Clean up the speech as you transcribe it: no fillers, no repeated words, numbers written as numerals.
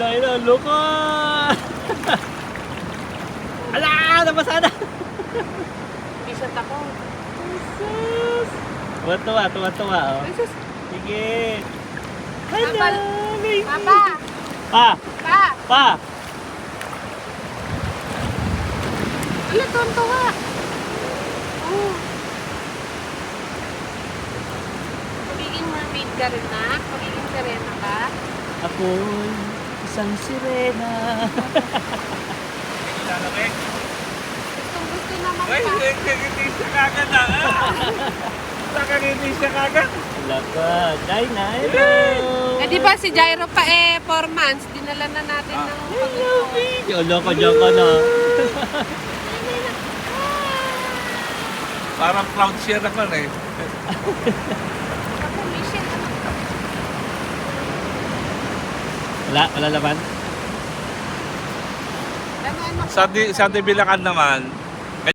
Ayun, loko! Ala! Nabasa na! Isat ako. Jesus! Tuwa-tuwa, tuwa-tuwa, oh. Jesus. Sige! Papa! baby! Papa! Pa! Pa! Pa! Ala, tuwa. Oh. Magiging mermaid ka rin na? Magiging sirena ka? Ako'y isang sirena. Gustong gusto naman Ay, pa. hindi siya kagad na. Nakangiti siya kagad. Wala ka. China, hello! Eh di ba si Jairo pa 4 months, dinala na natin ng Hello, baby! Oh, loko, dyan ka na. Parang proud siya naman eh. Ako, mission. Wala laman? Ano, Sa Dibilakan naman,